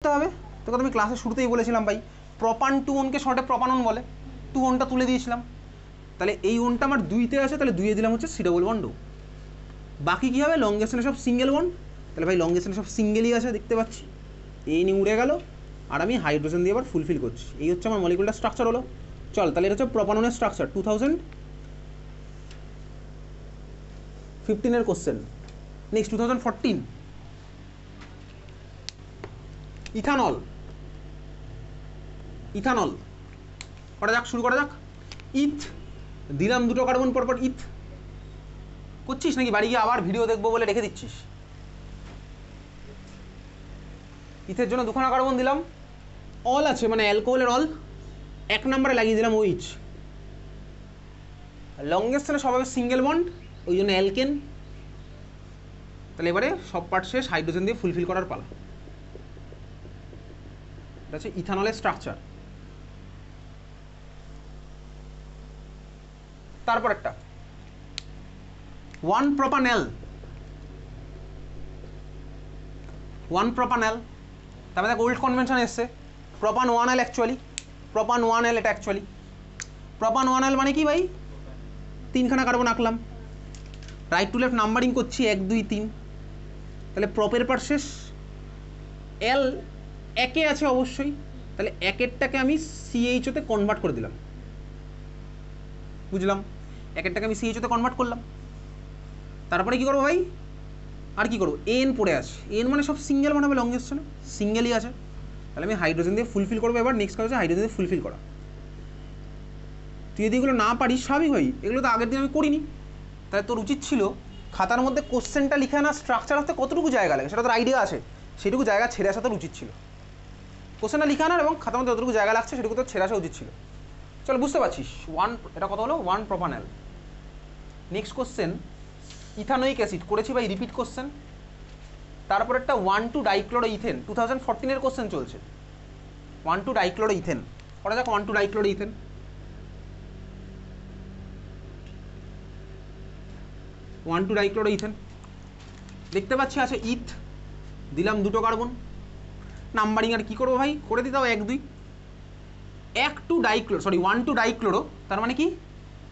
করতে হবে? তোকে আমি ক্লাসের শুরুতেই বলেছিলাম ভাই, প্রপান টু ওনকে শর্টে প্রপানন বলে, টু ওনটা তুলে দিয়েছিলাম। তাহলে এই ওনটা আমার 2-তে আছে, তাহলে 2-এ দিলাম হচ্ছে C বন্ড ও। বাকি কী হবে? লংগেস্টনে সব সিঙ্গেল বন্ড, তাহলে ভাই লংগেস্টনে সব সিঙ্গেলই আছে দেখতে পাচ্ছি। এই নিয়ে উড়ে গেল, আর আমি হাইড্রোজেন দিয়ে আবার ফুলফিল করছি। এই হচ্ছে আমার মলিকুলার স্ট্রাকচার হলো। চল তাহলে এটা হচ্ছে প্রপাননের স্ট্রাকচার, 2015-এর কোশ্চেন। Next 2014 ethanol. ইথানল করা যাক, শুরু করা যাক। ইথ দিলাম 2টো কার্বন পরপর। ইথ করছিস নাকি? বাড়ি গিয়ে আবার ভিডিও দেখবো বলে রেখে দিচ্ছিস? ইথের জন্য 2খানা কার্বন দিলাম, অল আছে মানে অ্যালকোহলের অল। 1 নম্বরে লাগিয়ে দিলাম OH। লংগেস্টনে সব হবে সিঙ্গেল বন্ড, ওই জন্য অ্যালকেন। তাহলে এবারে সব পার্ট শেষ, হাইড্রোজেন দিয়ে ফুলফিল করার পালা। এটা হচ্ছে ইথানলের স্ট্রাকচার। তারপর একটা 1 প্রোপানল। 1 প্রোপানল, তারপরে দেখ ওল্ড কনভেনশন এসছে প্রোপান 1L। অ্যাকচুয়ালি প্রোপান 1L এটা অ্যাকচুয়ালি প্রোপান 1L মানে কি ভাই? 3খানা কার্বন আঁকলাম, রাইট টু লেফট নাম্বারিং করছি 1 2 3। তাহলে প্রপের পার শেষ। এল একে আছে অবশ্যই, তাহলে একেরটাকে আমি CHO-তে কনভার্ট করে দিলাম। বুঝলাম? একেরটাকে আমি CHO-তে কনভার্ট করলাম। তারপরে কি করবো ভাই? আর কি করবো? এন পড়ে আছে, এন মানে সব সিঙ্গেল বানাবে, লংগেস্টনে সিঙ্গেলই আছে। তাহলে আমি হাইড্রোজেন দিয়ে ফুলফিল করবো। এবার নেক্সট কাজ হচ্ছে হাইড্রোজেন দিয়ে ফুলফিল করা। তুই যদি এগুলো না পারিস, স্বাভাবিক ভাই, এগুলো তো আগের দিন আমি করিনি। তাহলে তোর উচিত ছিল খাতার মধ্যে কোশ্চেনটা লিখে আনা, স্ট্রাকচার আসতে কতটুকু জায়গা লাগে সেটা তোর আইডিয়া আছে, সেটুকু জায়গা ছেড়ে আসা তোর উচিত ছিল। কোশ্চেনটা লিখে আনার এবং খাতার মধ্যে যতটুকু জায়গা লাগছে সেটুকু তোর ছেড়ে আসা উচিত ছিল। চল বুঝতে পারছিস? এটা কত হলো? 1 propanol. Next question ethanoic acid করেছি ভাই, রিপিট কোশ্চেন। তারপর একটা 1,2 ডাইক্লোরো ইথেন, 2014-এর কোশ্চেন চলছে। 1,2 ডাইক্লোরো ইথেন করা যাক। 1,2 ডাইক্লোরো ইথেন, 1,2 ডাইক্লোরো ইথেন দেখতে পাচ্ছি আছে ইথ, দিলাম 2টো কার্বন। নাম্বারিং আর কি করবো ভাই? করে দিতে হবে 1 2। 1,2 ডাইক্লোরো, সরি 1,2 ডাইক্লোরো, তার মানে কি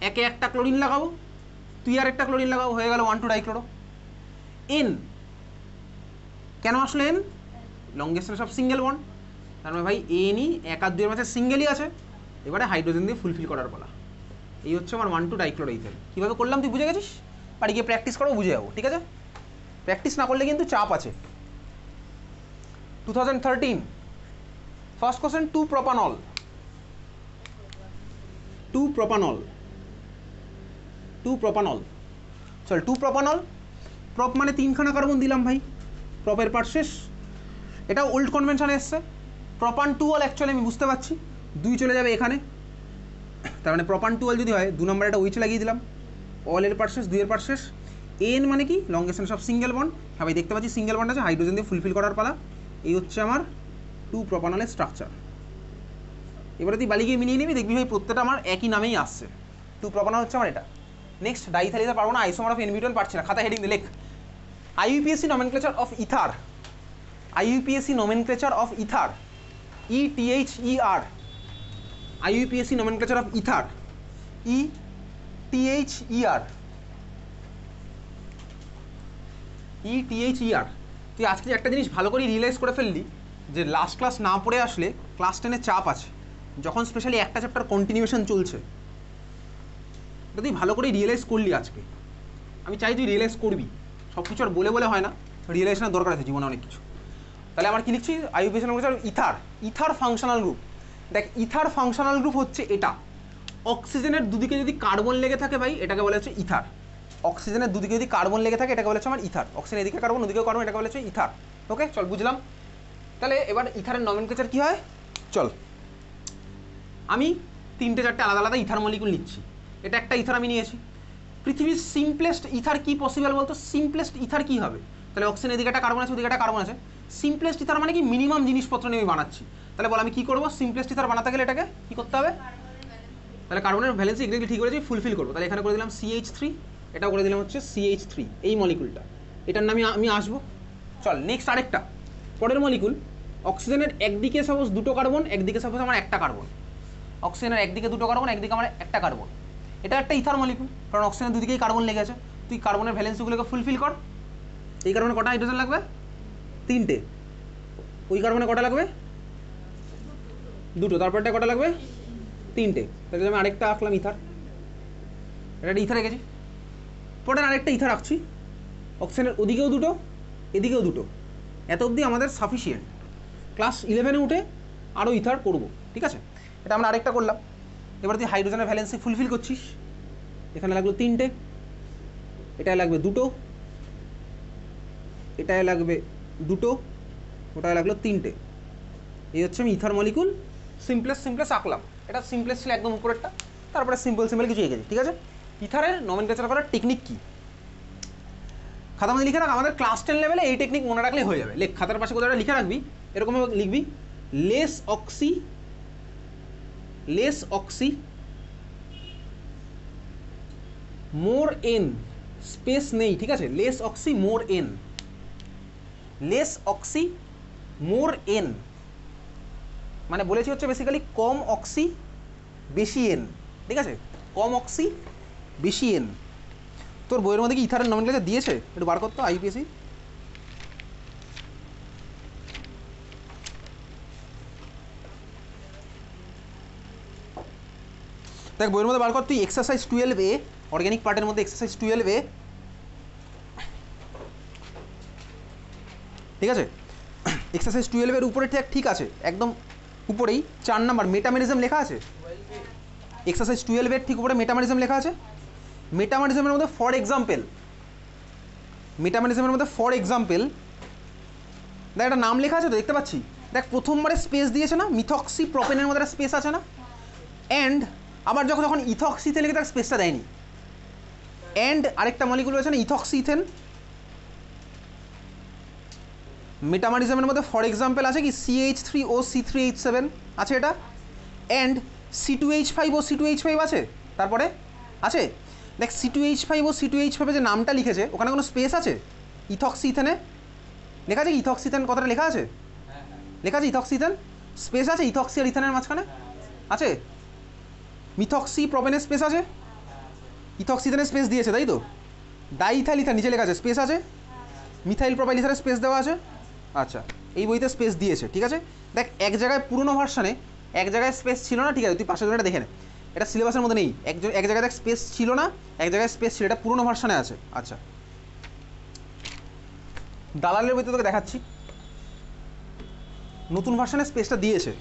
একে একটা ক্লোরিন লাগাবো, তুই আর একটা ক্লোরিন লাগাবো, হয়ে গেল 1,2 ডাইক্লোরো। এন কেন আসলে? এন লংগেস্টনে সব সিঙ্গেল বন্ড, তার মানে ভাই এনই 1 আর 2-এর মাঝে সিঙ্গেলই আছে। এবারে হাইড্রোজেন দিয়ে ফুলফিল করার পালা। এই হচ্ছে আমার 1,2 ডাইক্লোরো ইথেন। কীভাবে করলাম তুই বুঝে গেছিস? বাড়ি গিয়ে প্র্যাকটিস করো, বুঝে যাবো, ঠিক আছে? প্র্যাকটিস না করলে কিন্তু চাপ আছে। 2013 first question 2 propanol. 2 propanol, 2 propanol. চল 2 প্রোপানল। প্রপ মানে 3খানা কার্বন দিলাম ভাই, প্রপের পার্ট শেষ। এটা ওল্ড কনভেনশনে এসছে। প্রপান 2L অ্যাকচুয়ালি আমি বুঝতে পারছি, 2 চলে যাবে এখানে, তার মানে প্রপান 2L যদি হয় 2 নম্বর একটা OH লাগিয়ে দিলাম। অলের পার্ট শেষ, 2-এর পার্ট শেষ। এন মানে কি? লংগেস্টনে সব সিঙ্গেল বন্ড। হ্যাঁ ভাই দেখতে পাচ্ছি সিঙ্গেল বন্ড আছে, হাইড্রোজেন দিয়ে ফুলফিল করার পালা। এই হচ্ছে আমার 2 প্রোপানলের স্ট্রাকচার। এবারে তুই বালি গিয়ে মিলিয়ে নিবি, দেখবি ভাই প্রত্যেকটা আমার একই নামেই আসছে। 2 প্রোপানল হচ্ছে আমার এটা। নেক্সট ডাইথালিতে পারবো না, আইসোমার অফ NB12 পারছি না, খাতা হেডিং দে লেখ। IUPAC nomenclature of ether, IUPAC nomenclature of ether, ETHER, IUPAC nomenclature of ether, ETHER, ETHER। তুই আজকে একটা জিনিস ভালো করে রিয়েলাইজ করে ফেললি যে লাস্ট ক্লাস না পড়ে আসলে ক্লাস 10-এ চাপ আছে, যখন স্পেশালি একটা চ্যাপ্টার কন্টিনিউশন চলছে। এটা তুই ভালো করে রিয়েলাইজ করলি আজকে। আমি চাই তুই রিয়েলাইজ করবি, সব কিছু আর বলে বলে হয় না, রিয়েলাইজেশনের দরকার আছে জীবনে অনেক কিছু। তাহলে আমার কি লিখছি? IUPAC nomenclature ether, ether functional group. দেখ ইথার ফাংশনাল গ্রুপ হচ্ছে এটা। অক্সিজেনের দুদিকে যদি কার্বন লেগে থাকে ভাই, এটাকে বলা হচ্ছে ইথার। অক্সিজেনের দুদিকে যদি কার্বন লেগে থাকে এটাকে বলা হচ্ছে আমার ইথার। অক্সিজেন এদিকে কার্বন ওদিকে কার্বন, এটাকে বলা হচ্ছে ইথার। ওকে চল বুঝলাম। তাহলে এবার ইথারের নমেনক্লেচার কি হয়? চল আমি 3-4টে আলাদা আলাদা ইথার মলিকুল নিচ্ছি। এটা একটা ইথার আমি নিয়েছি। পৃথিবীর সিম্পলেস্ট ইথার কি পসিবল বলতো? সিম্পলেস্ট ইথার কি হবে? তাহলে অক্সিজেন এদিকে একটা কার্বন আছে, ওদিকে একটা কার্বন আছে। সিম্পলেস্ট ইথার মানে কি? মিনিমাম জিনিসপত্র নিয়ে আমি বানাচ্ছি। তাহলে বল আমি কি করবো? সিম্পলেস্ট ইথার বানাতে গেলে এটাকে কি করতে হবে? তাহলে কার্বনের ভ্যালেন্সি এক্স্যাক্টলি ঠিক করেছি, ফুলফিল করবো। তাহলে এখানে করে দিলাম CH3, এটাও করে দিলাম হচ্ছে CH3, এই মলিকুলটা, এটার নামে আমি আসবো। চল নেক্সট আরেকটা পরের মলিকুল অক্সিজেনের একদিকে সাপোজ দুটো কার্বন, একদিকে সাপোজ আমার একটা কার্বন। অক্সিজেনের একদিকে দুটো কার্বন, একদিকে আমার একটা কার্বন। এটা একটা ইথার মলিকুল, কারণ অক্সিজেনের দুদিকেই কার্বন লেগে আছে। তুই কার্বনের ভ্যালেন্সিগুলোকে ফুলফিল কর। এই কার্বনে কটা হাইড্রোজেন লাগবে? 3টে। ওই কার্বনে কটা লাগবে? 2টো। তারপরটা কটা লাগবে? 3টে। তাহলে আমি আরেকটা আঁকলাম ইথার, এটা ইথার রেখেছি। পরে আরেকটা ইথার আঁকছি, অক্সিজেনের ওদিকেও দুটো, এদিকেও দুটো। এত অবধি আমাদের সাফিসিয়েন্ট। ক্লাস 11-এ উঠে আরও ইথার করব, ঠিক আছে? এটা আমরা আরেকটা করলাম। এবার তুই হাইড্রোজেনের ভ্যালেন্সি ফুলফিল করছিস। এখানে লাগলো 3টে, এটায় লাগবে 2টো, এটায় লাগবে 2টো, ওটায় লাগলো 3টে। এই হচ্ছে আমি ইথার মলিকুল সিম্পলেস্ট আঁকলাম। এটা সিম্পলেস্ট ছিল একদম উপরেরটা, তারপরে সিম্পল কিছু এঁকেছি, ঠিক আছে? ইথারের নমেনক্লেচার করার টেকনিক কী খাতার মধ্যে লিখে রাখ। আমাদের ক্লাস 10 লেভেলে এই টেকনিক মনে রাখলে হয়ে যাবে। লেখ, খাতার পাশে কোথাও লিখে রাখবি, এরকমভাবে লিখবি লেস অক্সি মোর এন, স্পেস নেই, ঠিক আছে? লেস অক্সি মোর এন, লেস অক্সি মোর এন মানে বলেছি হচ্ছে বেসিক্যালি কম অক্সি বেশি এন, ঠিক আছে? কম অক্সি বেশি এন। তোর বইয়ের মধ্যে কি ইথারের নমেনক্লেচার দিয়েছে? একটু বার করতো আইপিএসি। দেখ বইয়ের মধ্যে বার কর তুই এক্সারসাইজ 12A, অর্গ্যানিক পার্টের মধ্যে এক্সারসাইজ 12A, ঠিক আছে? এক্সারসাইজ 12-এর উপরে ঠিক আছে, একদম উপরেই 4 নাম্বার মেটামেরিজম লেখা আছে। এক্সারসাইজ 12-এর ঠিক উপরে মেটামেরিজম লেখা আছে। মেটামেরিজমের মধ্যে ফর এক্সাম্পল, দেখ একটা নাম লেখা আছে তো, দেখতে পাচ্ছি। দেখ প্রথমবারে স্পেস দিয়েছে না, মিথক্সি প্রোপেনের মধ্যে একটা স্পেস আছে না? অ্যান্ড আবার যখন ইথক্সিতে লিখে তার স্পেসটা দেয়নি। অ্যান্ড আরেকটা মলিকুল আছে না, ইথক্সিথেন। মেটামেরিজমের মধ্যে ফর এক্সাম্পল আছে কি CH3OC3H7 আছে এটা। অ্যান্ড C2H5OC2H5 আছে, তারপরে আছে। দেখ C2H5OC2H5 যে নামটা লিখেছে ওখানে কোনো স্পেস আছে? ইথক্সিথেনে লেখা আছে কি? ইথক্সিথেন কথাটা লেখা আছে? লেখা আছে ইথক্সিথেন, স্পেস আছে ইথক্সি আর ইথেনের মাঝখানে আছে? মিথক্সি প্রোপেনের স্পেস আছে, ইথক্সিথেনের স্পেস দিয়েছে, তাই তো? ডাইইথাইল ইথার নিচে লেখা আছে, স্পেস আছে। মিথাইল প্রোপাইল ইথারের স্পেস দেওয়া আছে। আচ্ছা, এই বইতে স্পেস দিয়েছে, ঠিক আছে? দেখ এক জায়গায় পুরনো ভার্সানে এক জায়গায় স্পেস ছিল না, ঠিক আছে? তুই পাশের জনটা দেখে নে, এটা সিলেবাসের মধ্যে নেই। এক জায়গায় দেখ স্পেস ছিল না, এক জায়গায় স্পেস ছিল, এটা পুরনো ভার্সানে আছে। আচ্ছা, দালালের বইতে তোকে দেখাচ্ছি, নতুন ভার্সানে স্পেসটা দিয়েছে।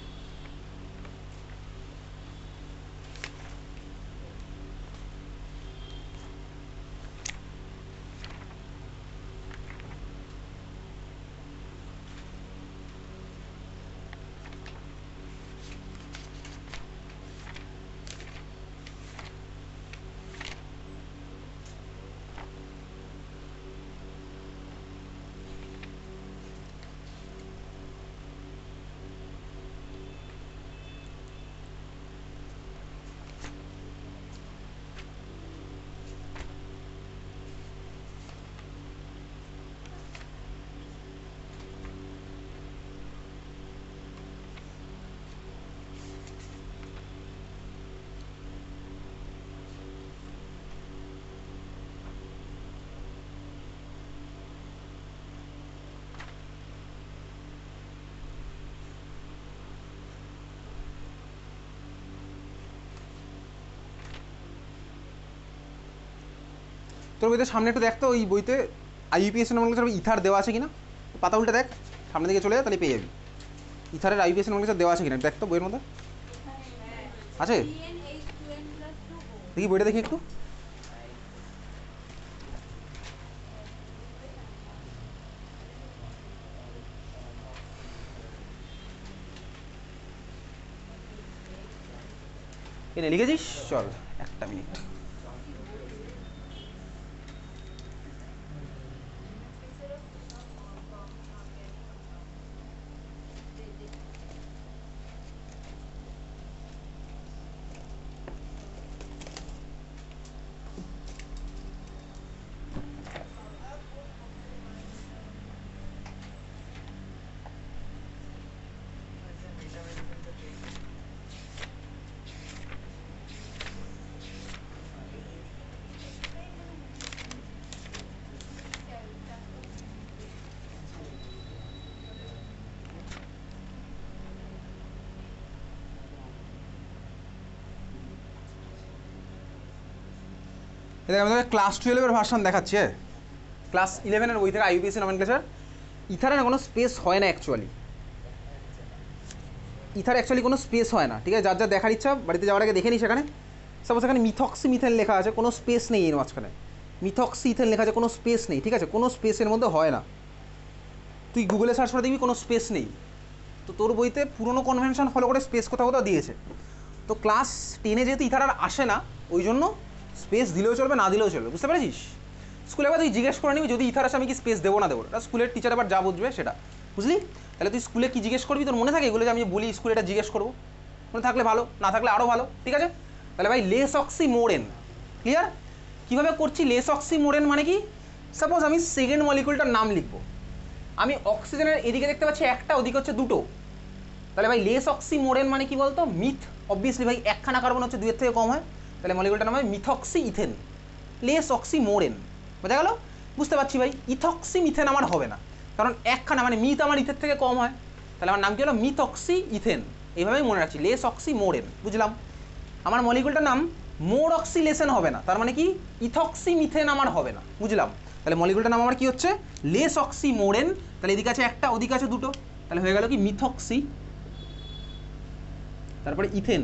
তোর বইতে সামনে একটু দেখতো, ওই বইতে IUPAC নমেনক্লেচার ইথার দেওয়া আছে কিনা, পাতা উল্টে দেখ, সামনে দিকে চলে যায়, তাহলে পেয়ে যাবি। ইথারের IUPAC নমেনক্লেচার দেওয়া আছে কিনা দেখ তো বইয়ের মধ্যে আছে? দেখি বইটা দেখি একটু। এনে লিখেছিস? চল একটা মিনিট। এটা আমাদের ক্লাস 12-এর ভার্সন দেখাচ্ছি। ক্লাস 11-এর বই থেকে আইইউপিএসসি নমেনক্লেচার। ইথারে না কোনো স্পেস হয় না অ্যাকচুয়ালি, ইথার অ্যাকচুয়ালি কোনো স্পেস হয় না, ঠিক আছে? যার যার দেখার ইচ্ছা বাড়িতে যাওয়ার আগে দেখে নিই। সেখানে সাপোজ এখানে মিথক্সি মিথেন লেখা আছে, কোনো স্পেস নেই এর মাঝখানে, মিথক্সি ইথেন লেখা আছে, কোনো স্পেস নেই, ঠিক আছে? কোনো স্পেসের মধ্যে হয় না। তুই গুগলে সার্চ করে দেখবি কোনো স্পেস নেই। তো তোর বইতে পুরনো কনভেনশন ফলো করে স্পেস কোথাও কোথাও দিয়েছে। তো ক্লাস 10-এ যেহেতু ইথার আর আসে না, ওই জন্য স্পেস দিলেও চলবে, না দিলেও চলবে, বুঝতে পেরেছিস? স্কুলে এবার তুই জিজ্ঞেস করে নিবি যদি ইথার আসে আমি কি স্পেস দেবো না দেবো, এটা স্কুলের টিচার আবার যা বুঝবে সেটা, বুঝলি? তাহলে তুই স্কুলে কি জিজ্ঞেস করবি তোর মনে থাকে এগুলো যে আমি বলি স্কুলে এটা জিজ্ঞেস করবো? মনে থাকলে ভালো, না থাকলে আরও ভালো, ঠিক আছে? তাহলে ভাই লেস অক্সিমোরেন, ক্লিয়ার? কীভাবে করছি লেস অক্সিমোরেন মানে কি? সাপোজ আমি সেকেন্ড মলিকুলটার নাম লিখবো, আমি অক্সিজেনের এদিকে দেখতে পাচ্ছি একটা, ওদিকে হচ্ছে দুটো, তাহলে ভাই লেস অক্সিমোরেন মানে কি বলতো? মিথ, অবভিয়াসলি ভাই একখানা কার্বন হচ্ছে দুইয়ের থেকে কম হয়, তাহলে মলিকুলটার নাম হয় মিথক্সি ইথেন। লেস অক্সিমোরেন, বোঝা গেল? বুঝতে পারছি ভাই। ইথক্সি মিথেন আমার হবে না, কারণ একখানা মানে মিথ আমার ইথের থেকে কম হয়, তাহলে আমার নাম কি হলো? Methoxy ethane. এইভাবেই মনে রাখছি, লেস অক্সিমোরেন, বুঝলাম? আমার মলিকুলটার নাম মোর অক্সিলেশন হবে না, তার মানে কি? ইথক্সি মিথেন আমার হবে না, বুঝলাম? তাহলে মলিকুলটার নাম আমার কি হচ্ছে? লেস অক্সিমোরেন। তাহলে এদিকে আছে একটা, ওদিকে আছে দুটো, তাহলে হয়ে গেল কি? মিথক্সি, তারপরে ইথেন,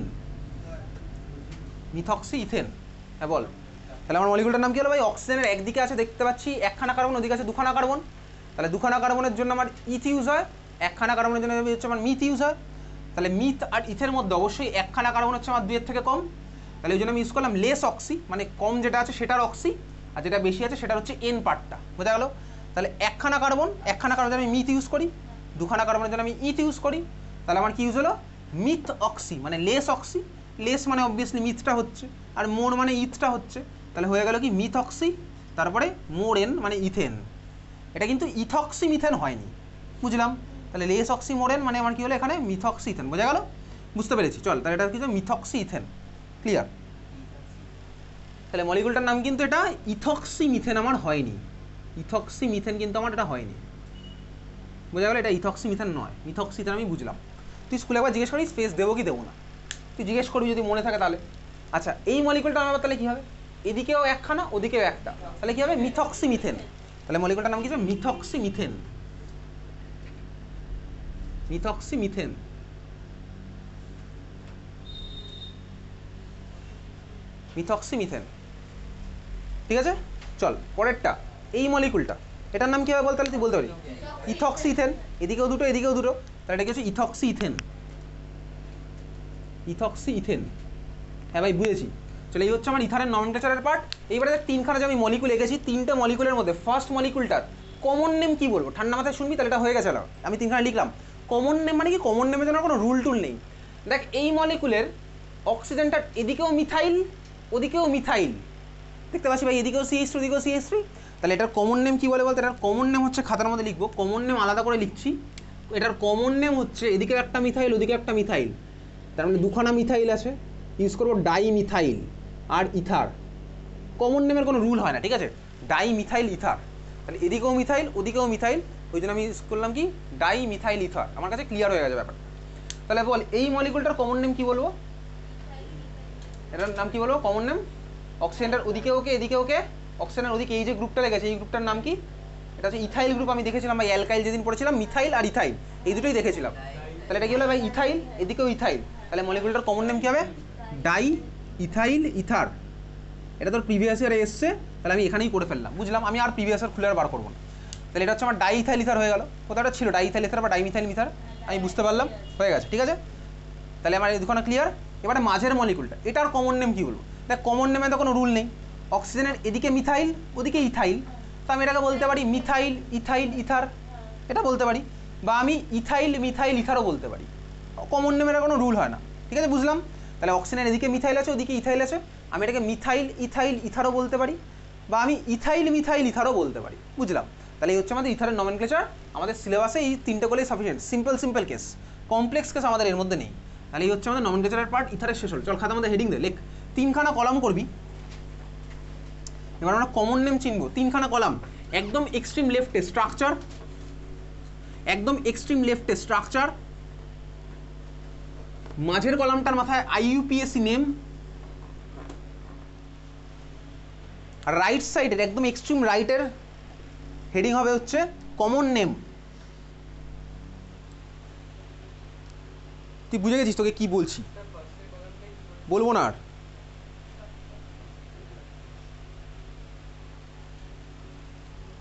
মিথক্সি ইথেন। হ্যাঁ বল। তাহলে আমার মলিকুলটার নাম কি হলো ভাই? অক্সিজেনের একদিকে আছে দেখতে পাচ্ছি একখানা কার্বন, ওদিকে আছে দুখানা কার্বন, তাহলে দুখানা কার্বনের জন্য আমার ইথ ইউজ হয়, একখানা কার্বনের জন্য হচ্ছে আমার মিথ ইউজ হয়। তাহলে মিথ আর ইথের মধ্যে অবশ্যই একখানা কার্বন হচ্ছে আমার দুইয়ের থেকে কম, তাহলে ওই জন্য আমি ইউজ করলাম লেস অক্সি, মানে কম যেটা আছে সেটার অক্সি, আর যেটা বেশি আছে সেটার হচ্ছে এন পার্টটা, বোঝা গেল? তাহলে একখানা কার্বনের জন্য আমি মিথ ইউজ করি, দুখানা কার্বনের জন্য আমি ইথ ইউজ করি, তাহলে আমার কি ইউজ হলো? মিথ অক্সি, মানে লেস অক্সি। লেস মানে অবভিয়াসলি মিথটা হচ্ছে, আর মোর মানে ইথটা হচ্ছে, তাহলে হয়ে গেল কি? মিথক্সি, তারপরে মোর এন মানে ইথেন। এটা কিন্তু ইথক্সি মিথেন হয়নি, বুঝলাম? তাহলে লেস অক্সি মোর এন মানে আমার কি হলো? এখানে মিথক্সি ইথেন, বোঝা গেল? বুঝতে পেরেছি, চল। তাহলে এটা কি? Methoxy ethane, clear? তাহলে মলিকুলটার নাম কিন্তু এটা ইথক্সি মিথেন আমার হয়নি, ইথক্সি মিথেন কিন্তু আমার এটা হয়নি, বোঝা গেল? এটা ইথক্সি মিথেন নয়, মিথক্সি ইথেন আমি বুঝলাম। তুই স্কুলে একবার জিজ্ঞেস করি স্পেস দেবো কি দেবো না, তুই জিজ্ঞেস করবি যদি মনে থাকে তাহলে। আচ্ছা, এই মলিকুলটা আমার তাহলে কী হবে? এদিকেও একখানা, ওদিকেও একটা, তাহলে কী হবে? Methoxy methane. তাহলে মলিকুলটার নাম কি হবে? Methoxy methane, methoxy methane, methoxy methane, ঠিক আছে? চল পরেরটা, এই মলিকুলটা এটার নাম কী হবে বল? তাহলে তুই বলতে পারি ইথক্সি ইথেন, এদিকেও দুটো এদিকেও দুটো, তাহলে এটা কি হচ্ছে? Ethoxy ethane, ethoxy ethane. হ্যাঁ ভাই বুঝেছি। চলে এই হচ্ছে আমার ইথারের নমেনক্লেচারের পার্ট। এইবারে তিনখানা যে আমি মলিকুল এঁকেছি, তিনটে মলিকুলের মধ্যে ফার্স্ট মলিকুলটার কমন নেম কি বলবো? ঠান্ডা মাথায় শুনবি, তাহলে এটা হয়ে গেছে। আমি তিনখানা লিখলাম। কমন নেম মানে কি? কমন নেমের জন্য কোনো রুল টুল নেই। দেখ, এই মলিকুলের অক্সিজেনটার এদিকেও মিথাইল, ওদিকেও মিথাইল, দেখতে পাচ্ছি ভাই, এদিকেও CH3 ওদিকেও CH3, তাহলে এটার কমন নেম কি বলে বলতে? এটার কমন নেম হচ্ছে, খাতার মধ্যে লিখবো, কমন নেম আলাদা করে লিখছি। এটার কমন নেম হচ্ছে এদিকে একটা মিথাইল, ওদিকে একটা মিথাইল, তার মানে দুখানা মিথাইল আছে, ইউজ করবো ডাই মিথাইল আর ইথার। কমন নেমের কোনো রুল হয় না, ঠিক আছে? ডাই মিথাইল ইথার, তাহলে এদিকেও মিথাইল ওদিকেও মিথাইল, ওই জন্য আমি ইউজ করলাম কি? Die methyl ether. আমার কাছে ক্লিয়ার হয়ে গেছে ব্যাপারটা। তাহলে বল এই মলিকুলটার কমন নেম কি বলবো? এটার নাম কি বলবো? কমন নেম অক্সিজেনটার ওদিকে ওকে এদিকে ওকে, অক্সিজেনের ওদিকে এই যে গ্রুপটা লেগেছে এই গ্রুপটার নাম কি? এটা হচ্ছে ইথাইল গ্রুপ। আমি দেখেছিলাম ভাই অ্যালকাইল যেদিন পড়েছিলাম, মিথাইল আর ইথাইল এই দুটোই দেখেছিলাম। তাহলে এটা কি হলো ভাই? ইথাইল, এদিকেও ইথাইল, তাহলে মলিকুলটার কমন নেম কি হবে? Die ethyl ether. এটা তোর প্রিভিয়াস ইয়ারে এসছে, তাহলে আমি এখানেই করে ফেললাম, বুঝলাম? আমি আর প্রিভিয়াস ইয়ার খুলে আর বার করবো না। তাহলে এটা হচ্ছে আমার ডাই ইথাইল ইথার হয়ে গেল। কোথাটা ছিল ডাই ইথাইল ইথার বা ডাই মিথাইল মিথার, আমি বুঝতে পারলাম, হয়ে গেছে, ঠিক আছে? তাহলে আমার এই দুখানা ক্লিয়ার। এবারে মাঝের মলিকুলটা, এটার কমন নেম কি বলবো? দেখ, কমন নেমে তো কোনো রুল নেই। অক্সিজেনের এদিকে মিথাইল ওদিকে ইথাইল, তো আমি এটাকে বলতে পারি মিথাইল ইথাইল ইথার, এটা বলতে পারি। বা আমি ইথাইল মিথাইল ইথারও বলতে পারি। কমন নেমের কোনো রুল হয় না, ঠিক আছে? বুঝলাম। তাহলে অক্সিজেনের এদিকে মিথাইল আছে ওদিকে ইথাইল আছে, আমি এটাকে মিথাইল ইথাইল ইথারও বলতে পারি, বা আমি ইথাইল মিথাইল ইথারও বলতে পারি, বুঝলাম? তাহলে এই হচ্ছে আমাদের ইথারের নমেনক্লেচার। আমাদের সিলেবাসে এই তিনটে করলেই sufficient. Simple case, complex case আমাদের এর মধ্যে নেই। তাহলে এই হচ্ছে আমাদের নমেনক্লেচারের পার্ট। ইথারের শেষ হল। চল খাতার মধ্যে হেডিং দে, লেখ। তিনখানা কলাম করবি। এবার আমরা কমন নেম চিনবো। তিনখানা কলাম, একদম এক্সট্রিম লেফটে স্ট্রাকচার, একদম এক্সট্রিম লেফটে স্ট্রাকচার, মাঝের কলামটার মাথায় IUPAC নেম, আর রাইট সাইডের একদম এক্সট্রিম রাইটের হেডিং হবে হচ্ছে কমন নেম। তুই বুঝে গেছিস তোকে কি বলছি? বলবো না আর।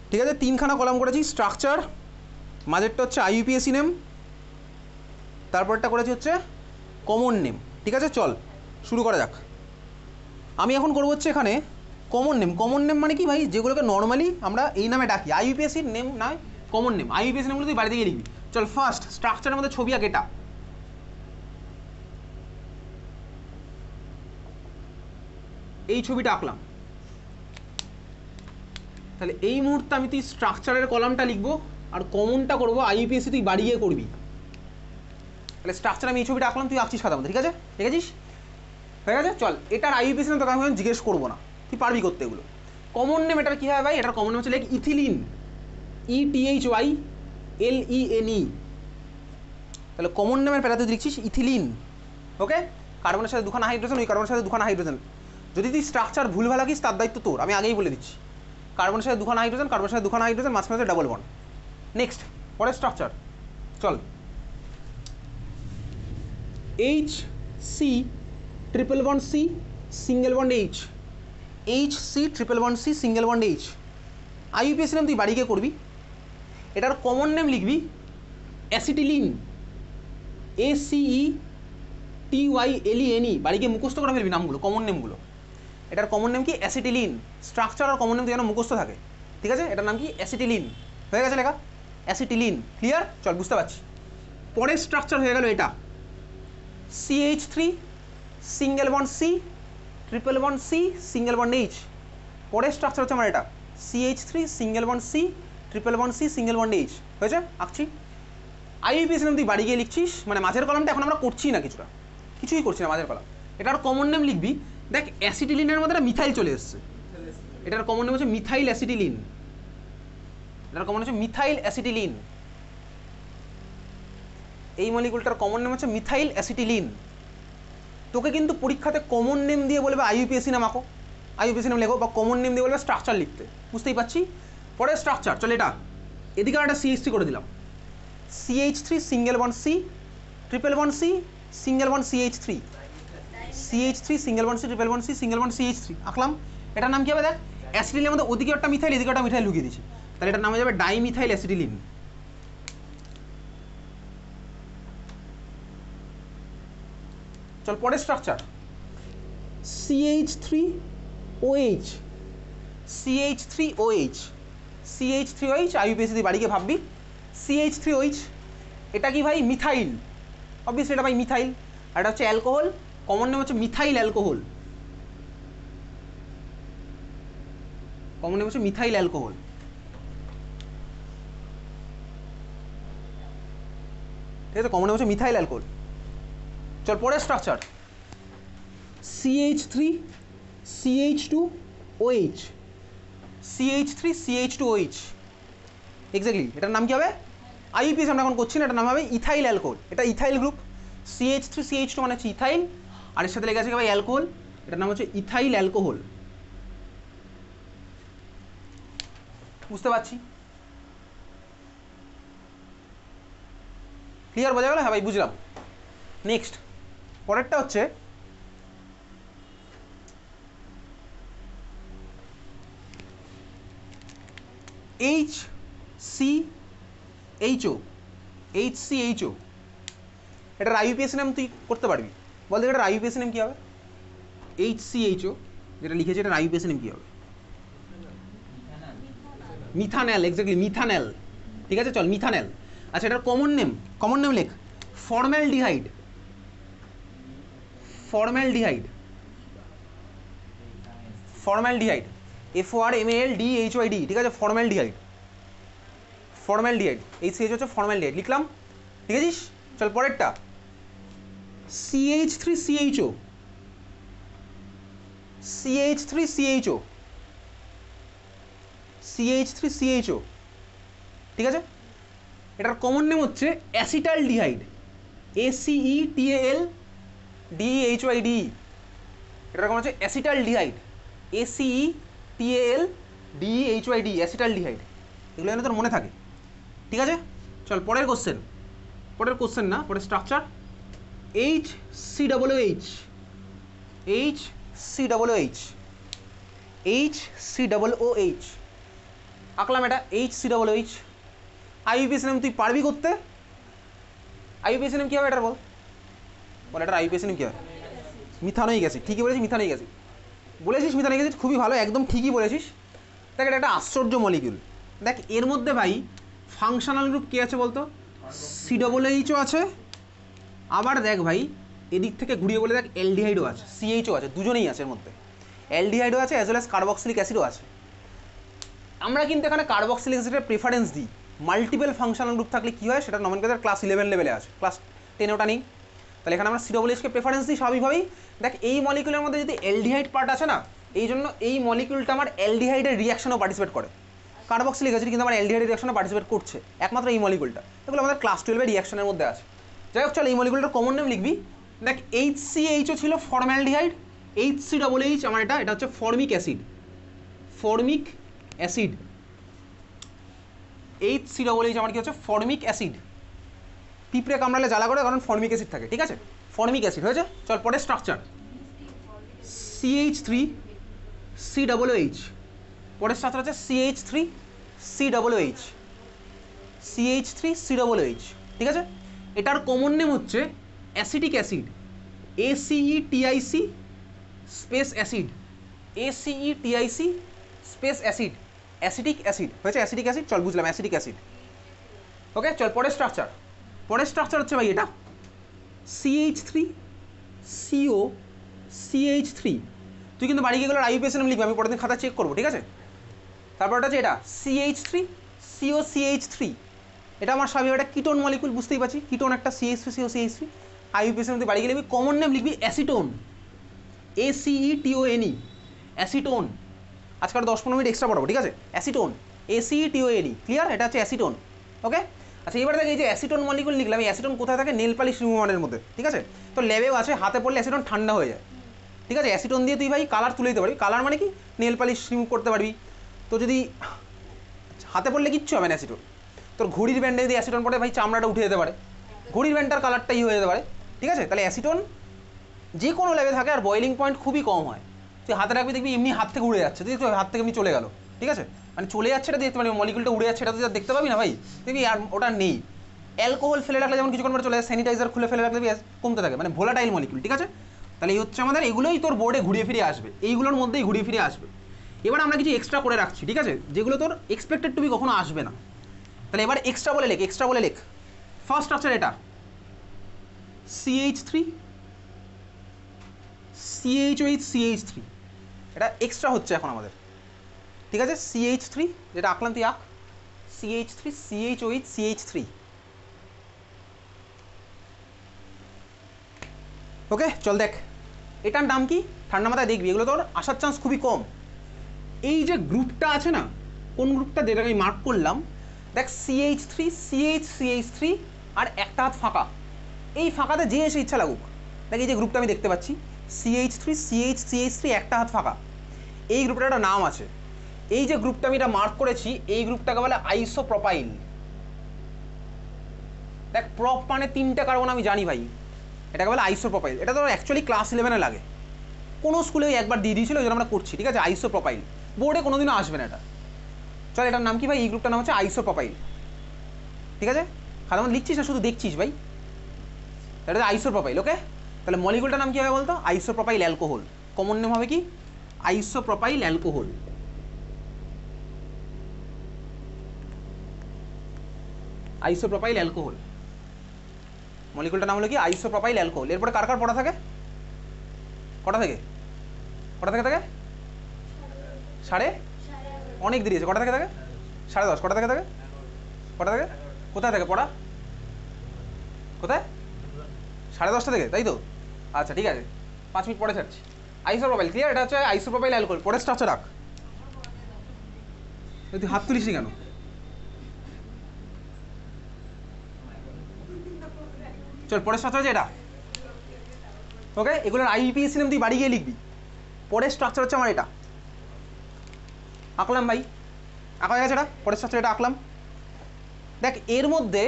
ঠিক আছে, তিনখানা কলাম করেছি, স্ট্রাকচার, মাঝেরটা হচ্ছে আইইউপিএসি নেম, তারপরটা করেছি হচ্ছে কমন নেম। ঠিক আছে, চল শুরু করা যাক। আমি এখন করবো হচ্ছে এখানে কমন নেম। কমন নেম মানে কি ভাই? যেগুলোকে নর্মালি আমরা এই নামে ডাকি, আইইউপিএসির নেম নয়, কমন নেম। আইইউপিএসি নেমগুলো তুই বাড়িতে গিয়ে লিখবি। চল, ফার্স্ট স্ট্রাকচারের মধ্যে ছবি আঁক এটা। এই ছবিটা আঁকলাম। তাহলে এই মুহূর্তে আমি তুই স্ট্রাকচারের কলামটা লিখবো আর কমনটা করবো আইইউপিএসি তুই বাড়ি গিয়ে করবি। তাহলে স্ট্রাকচার আমি এই ছবিটা আঁকলাম, তুই আঁকছিস খাতার মধ্যে। ঠিক আছে, দেখেছিস? হয়ে গেছে। চল, এটার আইইউপিএসি নেম তোকে আমি জিজ্ঞেস করবো না, তুই পারবি করতে এগুলো। কমন নেম এটার কী হয় ভাই? এটার কমন নেম হচ্ছে লাইক ইথিলিন, ETHYLENE। তাহলে কমন নেমের প্যারা তুই লিখছিস ইথিলিন। ওকে, কার্বনের সাথে দুখানা হাইড্রোজেন, ওই কার্বনের সাথে দুখানা হাইড্রোজেন। যদি তুই স্ট্রাকচার ভুলভাল রাখিস তার দায়িত্ব তোর, আমি আগেই বলে দিচ্ছি। কার্বনের সাথে দুখানা হাইড্রোজেন, কার্বনের সাথে দুখানা হাইড্রোজেন, মাঝখানে ডাবল বন্ড। নেক্সট, পরের স্ট্রাকচার চল। HC triple bond C single bond H, HC triple bond C single bond H। IUPAC name তুই বাড়ি গিয়ে করবি। এটার কমন নেম লিখবি অ্যাসিটিলিন, ACETYLENE। বাড়ি গিয়ে মুখস্থ করে ফেলবি নামগুলো, কমন নেমগুলো। এটার কমন নেম কি? অ্যাসিটিলিন। স্ট্রাকচার আর কমন নেম যেন মুখস্থ থাকে। ঠিক আছে, এটার নাম কি? অ্যাসিটিলিন। হয়ে গেছে লেখা, অ্যাসিটিলিন। ক্লিয়ার? চল, বুঝতে পারছি। পরের স্ট্রাকচার হয়ে গেল এটা, CH3 single bond C triple bond C single bond H। পরের স্ট্রাকচার হচ্ছে আমার এটা, CH3 single bond C triple bond C single bond H। হয়েছে? আঁকছি। আইইউপিএসি নেম তুই বাড়ি গিয়ে লিখছিস, মানে মাঝের কলামটা এখন আমরা করছি না, কিছুই করছি না মাঝের কলাম। এটার কমন নেম লিখবি, দেখ অ্যাসিটিলিনের মধ্যে একটা মিথাইল চলে এসছে, এটার কমন নেম হচ্ছে মিথাইল অ্যাসিটিলিন। এটার কমন হচ্ছে মিথাইল অ্যাসিটিলিন। এই মলিকুলটার কমন নেম হচ্ছে মিথাইল অ্যাসিটিলিন। তোকে কিন্তু পরীক্ষাতে কমন নেম দিয়ে বলবে আইইউপিএসি নাম আঁকো, আইইউপিএসি নাম লেখো, বা কমন নেম দিয়ে বলবে স্ট্রাকচার লিখতে। বুঝতেই পারছি। পরের স্ট্রাকচার চল, এটা এদিকে একটা CH3 করে দিলাম, CH3 single bond C triple bond C single bond CH3, CH3 single bond C triple bond C single bond CH3 আঁকলাম। এটার নাম কি হবে? দেখ অ্যাসিটিলিনের মধ্যে ওদিকে একটা মিথাইল, এদিকে একটা মিথাইল ঢুকিয়ে দিচ্ছি, তাহলে এটার নাম হয়ে যাবে ডাইমিথাইল অ্যাসিটিলিন। চল, পরের structure CH3OH, CH3OH, CH3OH। IUPAC তুই বাড়ি গিয়ে ভাববি। CH3OH এটা কি ভাই? মিথাইল। অবভিয়াসলি এটা ভাই মিথাইল। আর এটা হচ্ছে অ্যালকোহল, কমন নেম হচ্ছে মিথাইল অ্যালকোহল। কমন নেম হচ্ছে মিথাইল অ্যালকোহল। ঠিক আছে, কমন নেম হচ্ছে মিথাইল অ্যালকোহল। চল, পরের স্ট্রাকচার CH3CH2OH, CH3CH2OH। এক্স্যাক্টলি এটার নাম কি হবে? আইইউপিএস আমরা এখন করছি না, এটার নাম হবে ইথাইল অ্যালকোহল। এটা ইথাইল গ্রুপ। CH3CH2 মানে হচ্ছে ইথাইল, আর এর সাথে লেগে আছে ভাই অ্যালকোহল, এটার নাম হচ্ছে ইথাইল অ্যালকোহল। বুঝতে পারছি? ক্লিয়ার? বোঝা গেল? হ্যাঁ ভাই, বুঝলাম। নেক্সট, পরেরটা হচ্ছে HCHO, HCHO। এটার আইইউপিএসি নাম তুই করতে পারবি? বল দেখ এটার আইইউপিএসি নাম কি হবে? HCHO যেটা লিখেছে, এটার আইইউপিএসি নাম কি হবে? মিথানেল। Exactly, methanal. ঠিক আছে, চল, মিথানেল। আচ্ছা, এটার কমন নেম লেখ ফর্মালডিহাইড, ফর্মালডিহাইড, ফর্মালডিহাইড, FORMALDHYD। ঠিক আছে, ফর্মালডিহাইড, ফর্মালডিহাইড। HCH হচ্ছে ফর্মালডিহাইড, লিখলাম। ঠিক আছে। চল, পরেরটা CH3CHO, CH3CHO, CH3CHO। ঠিক আছে, এটার কমন নেম হচ্ছে অ্যাসিটালডিহাইড, ACETALDEHYD। এটার কমন হচ্ছে acetaldehyde, ACETALDEHYD। TAL DEHYD acetaldehyde, এগুলো যেন তোর মনে থাকে, ঠিক আছে? চল পরের কোশ্চেন, পরের কোশ্চেন না, পরের স্ট্রাকচার HCOOH, HCOOH, HCOOH আঁকলাম এটা HCOOH। IUPAC নাম তুই পারবি করতে? IUPAC নাম কী হবে এটার বল, বল এটার IUPAC নাম কী হবে? মিথানোইক অ্যাসিড, ঠিকই বলেছিস, মিথানোইক অ্যাসিড বলেছিস, মিথানোইক অ্যাসিড খুবই ভালো, একদম ঠিকই বলেছিস। দেখ এটা একটা আশ্চর্য মলিকিউল, দেখ এর মধ্যে ভাই ফাংশনাল গ্রুপ কী আছে বলতো? COOHও আছে, আবার দেখ ভাই এদিক থেকে ঘুরিয়ে বলে দেখ অ্যালডিহাইডও আছে, CHও আছে, দুজনেই আছে এর মধ্যে, অ্যালডিহাইডও আছে অ্যাজ ওয়েল অ্যাজ কার্বক্সিলিক অ্যাসিডও আছে। আমরা কিন্তু এখানে কার্বক্সিলিক অ্যাসিডের প্রেফারেন্স দিই, মাল্টিপল ফাংশনাল গ্রুপ থাকলে কী হয় সেটা নমেনক্লেচার ক্লাস 11 লেভেলে আছে, ক্লাস 10 ওটা নেই, তাহলে এখানে আমরা COOHকে প্রেফারেন্স দিই স্বাভাবিকভাবেই। দেখ এই মলিকিউলের মধ্যে যদি অ্যালডিহাইড পার্ট আছে না, এই জন্য এই মলিকিউলটা আমার অ্যালডিহাইডের রিয়াকশনও পার্টিসিপেট করে, কার্বক্সিলিক অ্যাসিড কিন্তু আমার অ্যালডিহাইডের রিয়াকশনে পার্টিসিপেট করছে, একমাত্র এই মলিকিউলটা, এগুলো আমাদের ক্লাস 12 রিয়াকশনের মধ্যে আছে। যাই হোক চল এই মলিকিউলটার কমন নেম লিখবি, দেখ HCHও ছিল ফর্মালডিহাইড, HCOOH আমার এটা হচ্ছে formic acid, formic acid, HCOOH আমার কি হচ্ছে ফর্মিক অ্যাসিড, পিঁপড়ে কামড়ালে জ্বালা করে কারণ ফর্মিক অ্যাসিড থাকে, ঠিক আছে? ফর্মিক অ্যাসিড হয়েছে। চল পরের স্ট্রাকচার CH3COOH, পরের স্ট্রাকচার হচ্ছে CH3COOH, CH3COOH, ঠিক আছে? এটার কমন নেম হচ্ছে acetic acid, ACETIC space acid, ACETIC space acid, acetic acid হয়েছে, অ্যাসিটিক অ্যাসিড, চল বুঝলাম অ্যাসিটিক অ্যাসিড। ওকে চল পরের স্ট্রাকচার, পরের স্ট্রাকচার হচ্ছে ভাই এটা CH3COCH3, তুই কিন্তু বাড়ি গিয়ে গেলে IUPAC নাম লিখবি, আমি পরের দিন খাতা চেক করবো, ঠিক আছে? তারপর এটা হচ্ছে এটা CH3COCH3, এটা আমার স্বাভাবিক একটা কিটোন মলিকুল, বুঝতেই পারছি কিটোন একটা CH3COCH3, IUPAC নাম তুই বাড়ি গিয়ে লিখবি, কমন নেম লিখবি অ্যাসিটোন, ACETONE, অ্যাসিটোন, আজকাল 10-15 মিনিট এক্সট্রা পড়াবো, ঠিক আছে? Acetone, ACETONE, clear? এটা হচ্ছে অ্যাসিটোন। ওকে আচ্ছা এবার দেখ এই যে অ্যাসিটোন মলিকুল লিখলাম, এই অ্যাসিটোন কোথায় থাকে? নেল পালিশ রিমুভারের মধ্যে, ঠিক আছে? তো ল্যাবেও আছে, হাতে পড়লে অ্যাসিটোন ঠান্ডা হয়ে যায়, ঠিক আছে? অ্যাসিটোন দিয়ে তুই ভাই কালার তুলে দিতে পারবি, কালার মানে কি নেল পালিশ রিমুভ করতে পারবি। তো যদি হাতে পড়লে কিচ্ছু হবে না অ্যাসিটোন, তোর ঘড়ির ব্যান্ডে যদি অ্যাসিটোন পড়ে ভাই চামড়াটা উঠে যেতে পারে, ঘড়ির ব্যান্ডটার কালারটাই হয়ে যেতে পারে, ঠিক আছে? তাহলে অ্যাসিটোন যে কোনো ল্যাবে থাকে আর বয়েলিং পয়েন্ট খুবই কম হয়, তুই হাতে রাখবি দেখবি এমনি হাত থেকে উড়ে যাচ্ছে, দেখবি হাত থেকে এমনি চলে গেল, ঠিক আছে? মানে চলে যাচ্ছে এটা দেখতে পাবি, মলিকুলটা উড়ে যাচ্ছে এটা তুই দেখতে পাবি না ভাই, দেখবি আর ওটা নেই। অ্যালকোহল ফেলে রাখলে যেমন কিছুক্ষণ পরে চলে যায়, স্যানিটাইজার খুলে ফেলে রাখলে কমতে থাকে, মানে ভোলাটাইল মলিকুল, ঠিক আছে? তাহলে এই হচ্ছে আমাদের, এগুলোই তোর বোর্ডে ঘুরিয়ে ফিরে আসবে, এইগুলোর মধ্যেই ঘুরিয়ে ফিরে আসবে। এবার আমরা কিছু এক্সট্রা করে রাখছি, ঠিক আছে, যেগুলো তোর এক্সপেক্টেড টু বি কখনো আসবে না। তাহলে এবার এক্সট্রা বলে লেখ, এক্সট্রা বলে লেখ। ফার্স্ট স্ট্রাকচার এটা CH3COH, এটা এক্সট্রা হচ্ছে এখন আমাদের, ঠিক আছে? CH3 যেটা আঁকলাম তুই আঁক, CH3COH, ওকে চল দেখ এটার নাম কি, ঠান্ডা মাথায় দেখবি, এগুলো তোর আসার চান্স খুবই কম। এই যে গ্রুপটা আছে না, কোন গ্রুপটা যেটা আমি মার্ক করলাম, দেখ CH3 আর একটা হাত ফাঁকা, এই ফাঁকাতে যে এসে ইচ্ছা লাগুক, দেখ এই যে গ্রুপটা আমি দেখতে পাচ্ছি CH3 একটা হাত ফাঁকা, এই গ্রুপটার একটা নাম আছে, এই যে গ্রুপটা আমি এটা মার্ক করেছি এই গ্রুপটাকে বলে আইসোপ্রোপাইল। দেখ প্রপ মানে 3টে কার্বন আমি জানি ভাই, এটাকে বলে আইসোপ্রোপাইল, এটা তো অ্যাকচুয়ালি ক্লাস 11-এ লাগে, কোনো স্কুলে একবার দিয়ে দিয়েছিল, ওই জন্য আমরা করছি, ঠিক আছে? আইসোপ্রোপাইল বোর্ডে কোনোদিনও আসবে না এটা। চল এটার নাম কি ভাই? এই গ্রুপটার নাম হচ্ছে আইসোপ্রোপাইল, ঠিক আছে? খালি লিখছিস না শুধু দেখছিস ভাই, এটা হচ্ছে আইসোপ্রোপাইল। ওকে তাহলে মলিকুলটার নাম কি হবে বলতো? আইসোপ্রোপাইল অ্যালকোহল, কমন নেম হবে কি? Isopropyl alcohol. আইসোপ্রোপাইল অ্যালকোহল মলিকুলটার নাম হলো কি? Isopropyl alcohol. এরপরে কার কার পড়া থাকে? কটা থেকে থাকে? অনেক দেরি আছে, কটা থেকে থাকে? 10:30। কটা থেকে থাকে? কোথায় থাকে পড়া? কোথায়? 10:30 থেকে, তাই তো? আচ্ছা ঠিক আছে, 5 মিনিট পরে ছাড়ছি। আইসোপ্রোপাইল ক্লিয়ার, এটা হচ্ছে আইসোপ্রোপাইল অ্যালকোহল। পরে স্ট্রাকচার রাখ, তুই হাত তুলিস নি কেন? চল পরের স্ট্রাকচার আছে এটা, ওকে? এগুলোর IUPAC নাম তুই বাড়ি গিয়ে লিখবি। পরের স্ট্রাকচার হচ্ছে আমার এটা আঁকলাম ভাই, আঁকা হয়ে গেছে, এটা পরের স্ট্রাকচার, এটা আঁকলাম। দেখ এর মধ্যে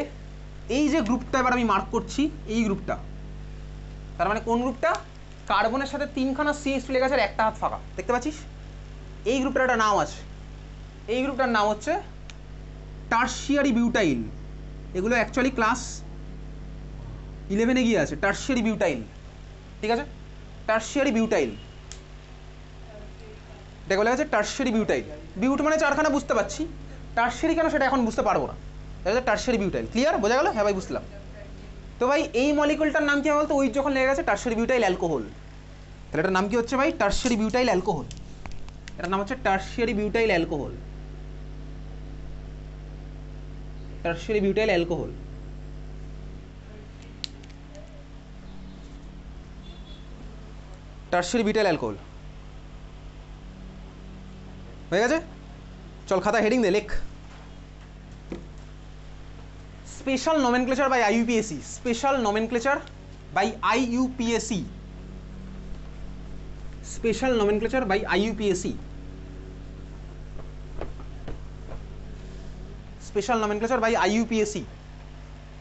এই যে গ্রুপটা এবার আমি মার্ক করছি, এই গ্রুপটা, তার মানে কোন গ্রুপটা? কার্বনের সাথে 3খানা CH2 লেগে আছে আর একটা হাত ফাঁকা, দেখতে পাচ্ছিস? এই গ্রুপটার একটা নাম আছে, এই গ্রুপটার নাম হচ্ছে টারশিয়ারি বিউটাইল। এগুলো অ্যাকচুয়ালি ক্লাস 11-এ গিয়ে আছে, টারশিয়ারি বিউটাইল, ঠিক আছে? টারশিয়ারি বিউটাইল, এটা বলা আছে টারশিয়ারি বিউটাইল। বিউট মানে চারখানা বুঝতে পারছি, টারশিয়ারি কেন সেটা এখন বুঝতে পারবো না। Tertiary butyl, clear? বোঝা গেল? হ্যাঁ ভাই বুঝলাম। তো ভাই এই মলিকুলটার নাম কি হবে বলতো? ওই যখন লেগে গেছে টারশিয়ারি বিউটাইল অ্যালকোহল, তাহলে এটার নাম কি হচ্ছে ভাই? Tertiary butyl alcohol. এটার নাম হচ্ছে tertiary butyl alcohol, tertiary butyl alcohol. Tertiary butyl alcohol হয়ে গেছে। চল খাতা হেডিং দে, লেখ special nomenclature by IUPAC, special nomenclature by IUPAC, special nomenclature by IUPAC, special nomenclature by IUPAC।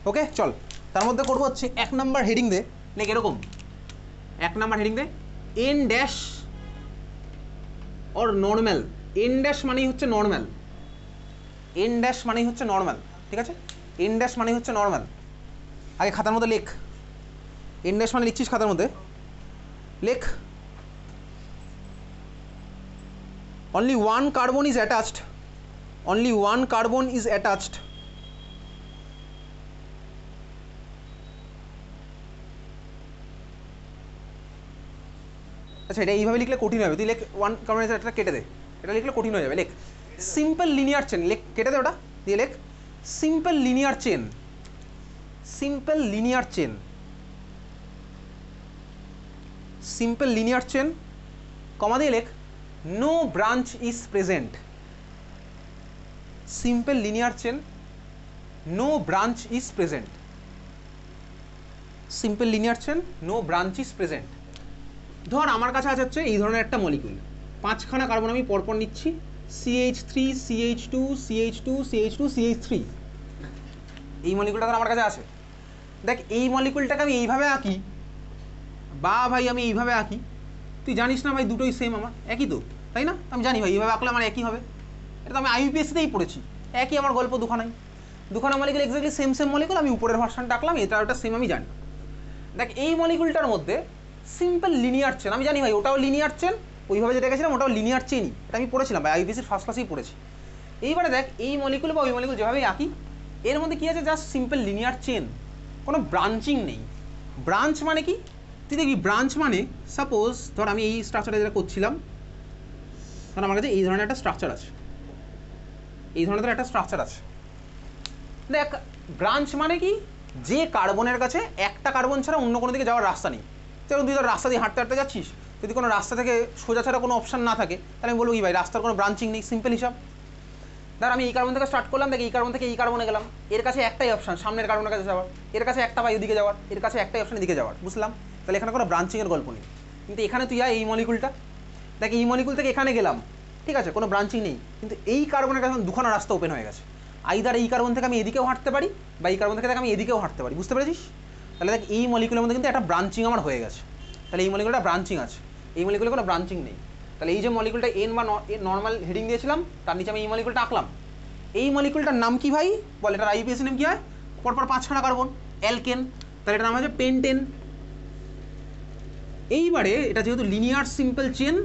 Okay চল, তার মধ্যে করবো হচ্ছে 1 নাম্বার হেডিং দে, লেখ এরকম 1 নাম্বার হেডিং দে, N dash or normal. N dash মানেই হচ্ছে নর্মাল, এন ড্যাশ মানেই হচ্ছে নর্মাল, ঠিক আছে? এন ড্যাশ মানেই হচ্ছে নর্মাল। আগে খাতার মধ্যে লেখ, এন ড্যাশ মানে লিখছিস খাতার মধ্যে, লেখ only one carbon is attached, only one carbon is attached, আচ্ছা এটা এইভাবে লিখলে কঠিন হবে, তুই লেখ ওয়ান কার্বন এটা কেটে দে, এটা লিখলে কঠিন হয়ে যাবে। লেখ সিম্পল লিনিয়ার চেন, লেখ কেটে দে ওটা দিয়ে, লেখ simple linear chain, simple linear chain, simple linear chain, comma দিয়ে লেখ no branch is present, simple linear chain, no branch is present, simple linear chain, no branch is present. ধর আমার কাছে আছে হচ্ছে এই ধরনের একটা মলিকুল, 5খানা কার্বন আমি পরপর নিচ্ছি, CH3 CH2 CH2 CH2 CH3, এই মলিকুলটা ধর আমার কাছে আছে। দেখ এই মলিকুলটাকে আমি এইভাবে আঁকি, বা ভাই আমি এইভাবে আঁকি, তুই জানিস না ভাই দুটোই সেম আমার, একই তো, তাই না? আমি জানি ভাই এইভাবে আঁকলে আমার একই হবে, এটা তো আমি IUPAC-তেই পড়েছি, একই আমার গল্প, দুখানা molecule exactly same same molecule, আমি উপরের ভার্সনটা আঁকলাম, এটা ওটা সেম আমি জানি। দেখ এই মলিকুলটার মধ্যে সিম্পল লিনিয়ার চেন, আমি জানি ভাই ওটাও লিনিয়ার চেন, ওইভাবে যেটা গেছিলাম ওটাও লিনিয়ার চেনই, এটা আমি পড়েছিলাম ভাই IUPAC-র ফার্স্ট ক্লাসেই পড়েছি। এইবারে দেখ এই মলিকুল বা ওই মলিকুল যেভাবেই আঁকি, এর মধ্যে কী আছে? জাস্ট সিম্পল লিনিয়ার চেন, কোনো ব্রাঞ্চিং নেই। ব্রাঞ্চ মানে কি? তুই দেখবি ব্রাঞ্চ মানে সাপোজ ধর আমি এই স্ট্রাকচারটা যেটা করছিলাম, ধর আমার কাছে এই ধরনের একটা স্ট্রাকচার আছে, এই ধরনের একটা স্ট্রাকচার আছে। দেখ ব্রাঞ্চ মানে কি? যে কার্বনের কাছে একটা কার্বন ছাড়া অন্য কোনো দিকে যাওয়ার রাস্তা নেই। যেমন তুই ধর রাস্তা দিয়ে হাঁটতে হাঁটতে যাচ্ছিস, যদি কোনো রাস্তা থেকে সোজা ছাড়া কোনো অপশান না থাকে, তাহলে আমি বলবো কি ভাই রাস্তার কোনো ব্রাঞ্চিং নেই, সিম্পল হিসাব। ধর আমি এই কার্বন থেকে স্টার্ট করলাম, দেখ এই কার্বন থেকে এই কার্বনে গেলাম, এর কাছে একটাই অপশান সামনের কার্বনের কাছে যাওয়ার, এর কাছে একটা ভাই ওদিকে যাওয়ার, এর কাছে একটাই অপশান এদিকে যাওয়ার, বুঝলাম? তাহলে এখানে কোনো ব্রাঞ্চিংয়ের গল্প নেই। কিন্তু এখানে তুই এই মলিকুলটা দেখ, এই মলিকুল থেকে এখানে গেলাম, ঠিক আছে, কোনো ব্রাঞ্চিং নেই, কিন্তু এই কার্বনের কাছে দুখানা রাস্তা ওপেন হয়ে গেছে, আইদার এই কার্বন থেকে আমি এদিকেও হাঁটতে পারি বা এই কার্বন থেকে আমি এদিকেও হাঁটতে পারি, বুঝতে পেরেছিস? তাহলে দেখ এই মলিকুলের মধ্যে কিন্তু একটা ব্রাঞ্চিং আমার হয়ে গেছে, তাহলে এই মলিকুলটা ব্রাঞ্চিং আছে, এই মলিকুলে কোনো ব্রাঞ্চিং নেই। তাহলে এই যে মলিকুলটা এন বা নর্মাল হেডিং দিয়েছিলাম, তার নিচে আমি এই মলিকুলটা আঁকলাম, এই মলিকুলটার নাম কি ভাই বল? এটার IUPAC নেম কি হয়? পরপর 5খানা কার্বন, অ্যালকেন, তাহলে এটার নাম হচ্ছে পেন্টেন। এইবারে এটা যেহেতু লিনিয়ার সিম্পল চেন,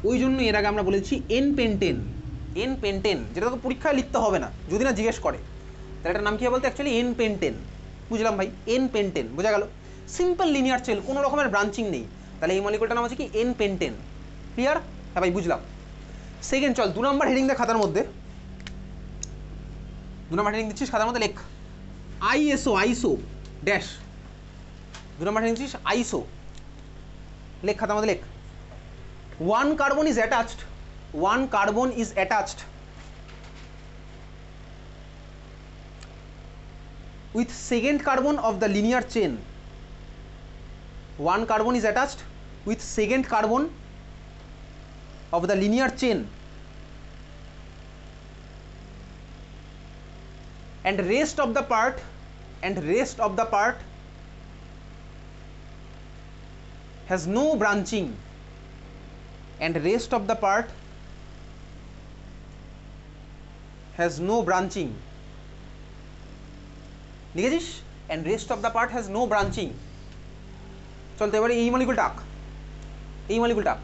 ওই জন্য এর আগে আমরা বলেছি এন পেন্টেন, এন পেন্টেন, যেটা তোকে পরীক্ষায় লিখতে হবে না যদি না জিজ্ঞেস করে, তাহলে এটার নাম কি বলতে? অ্যাকচুয়ালি এন পেন্টেন, বুঝলাম ভাই? এন পেন্টেন, বোঝা গেল? সিম্পল লিনিয়ার চেন, কোনো রকমের ব্রাঞ্চিং নেই, তাহলে এই মলিকুলটার নাম হচ্ছে কি? N pentane, clear? হ্যাঁ ভাই বুঝলাম। সেকেন্ড চল 2 নম্বর হেডিং দে খাতার মধ্যে, 2 নম্বর হেডিং দিচ্ছিস খাতার মধ্যে, লেখ আইএসও, আইসো ড্যাশ, 2 নম্বর হেডিং দিচ্ছিস আইসো, লেখ খাতার মধ্যে, লেখ one carbon is attached, one carbon is attached with second carbon of the linear chain, one carbon is attached with second carbon of the linear chain and rest of the part has no branching, and rest of the part has no branching, লিখেছিস? and rest of the part has no branching. চল তো এবারে এই molecule টাক,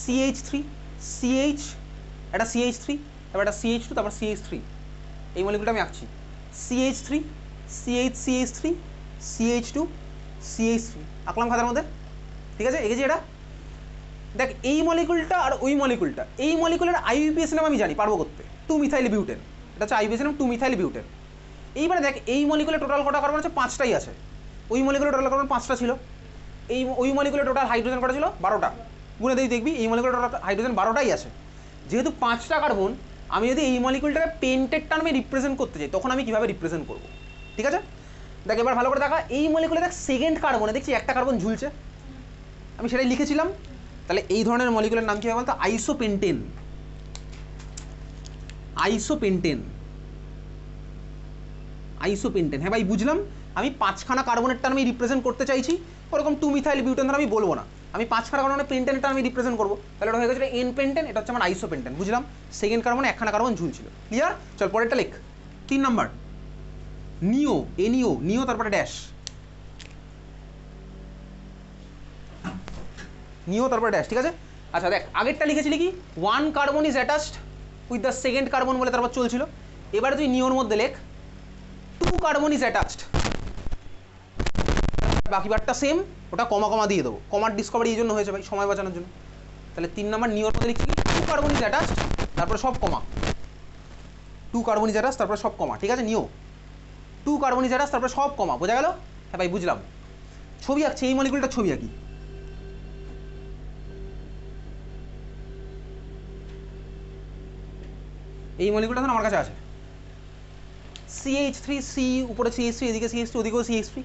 CH3 CH, একটা CH3, তারপর একটা CH2, তারপর CH3, এই মলিকুলটা আমি আঁকছি। CH3 CH3 CH2 CH3 আঁকলাম খাতার মধ্যে, ঠিক আছে? এঁকেছি এটা। দেখ এই মলিকুলটা আর ওই মলিকুলটা, এই মলিকুলের IUPAC নাম আমি জানি, পারবো করতে, 2-মিথাইল বিউটেন, এটা হচ্ছে IUPAC নাম 2-মিথাইল বিউটেন। এইবারে দেখ এই মলিকুলে টোটাল কটা কার্বন আছে? 5টাই আছে। ওই মলিকুলে টোটাল কার্বন 5টা ছিল, ওই মলিকুলে টোটাল হাইড্রোজেন কটা ছিল? 12টা। গুণে দেখবি এই মলিকুলে টোটাল হাইড্রোজেন 12টাই আছে। যেহেতু 5টা কার্বন, আমি যদি এই মলিকুলটাকে পেন্টের টার্মে রিপ্রেজেন্ট করতে চাই, তখন আমি কিভাবে রিপ্রেজেন্ট করব? ঠিক আছে, দেখ এবার ভালো করে দেখা। এই মলিকুলে দেখ সেকেন্ড কার্বনে দেখছি একটা কার্বন ঝুলছে, আমি সেটাই লিখেছিলাম। তাহলে এই ধরনের মলিকুলের নাম কি হবে বলতো? আইসোপেন্টেন। হ্যাঁ ভাই বুঝলাম, আমি 5খানা কার্বনের টার্মে রিপ্রেজেন্ট করতে চাইছি। ওরকম 2-মিথাইল বিউটেন ধর আমি বলবো না, আমি 5খানা কার্বনের পেন্টেনের টার্মে রিপ্রেজেন্ট করবো। তাহলে এটা হয়ে গেছে এন পেন্টেন, এটা হচ্ছে আমার আইসোপেন্টেন। বুঝলাম, সেকেন্ড কার্বনে একখানা কার্বন ঝুলছিল। ক্লিয়ার? চল পরেরটা লেখ, 3 নাম্বার নিও, নিও তারপরে ড্যাশ, নিও তারপরে ড্যাশ, ঠিক আছে? আচ্ছা দেখ আগেরটা লিখেছিলি কি? 1 carbon is attached with the second carbon বলে তারপর চলছিল। এবারে তুই নিওর মধ্যে লেখ 2 কার্বন ইজ অ্যাটাচড, বাকি বারটা সেম, ওটা কমা দিয়ে দেবো। কমার ডিসকভারি এই জন্য হয়েছে ভাই, সময় বাঁচানোর জন্য। তাহলে 3 নাম্বার নিওর মধ্যে লিখছি 2 কার্বন ইজ অ্যাটাচড, তারপরে সব কমা, 2 কার্বন ইজ অ্যাটাচড তারপরে সব কমা, ঠিক আছে? নিও 2 কার্বন ইজ অ্যাটাচড তারপরে সব কমা, বোঝা গেল? হ্যাঁ ভাই বুঝলাম। ছবি আঁকছি, এই মলিকুলটা ছবি আঁকি। এই মলিকুলটা আমার কাছে আছে, CH3 C, উপরে CH3, এদিকে CH3, ওদিকেও CH3।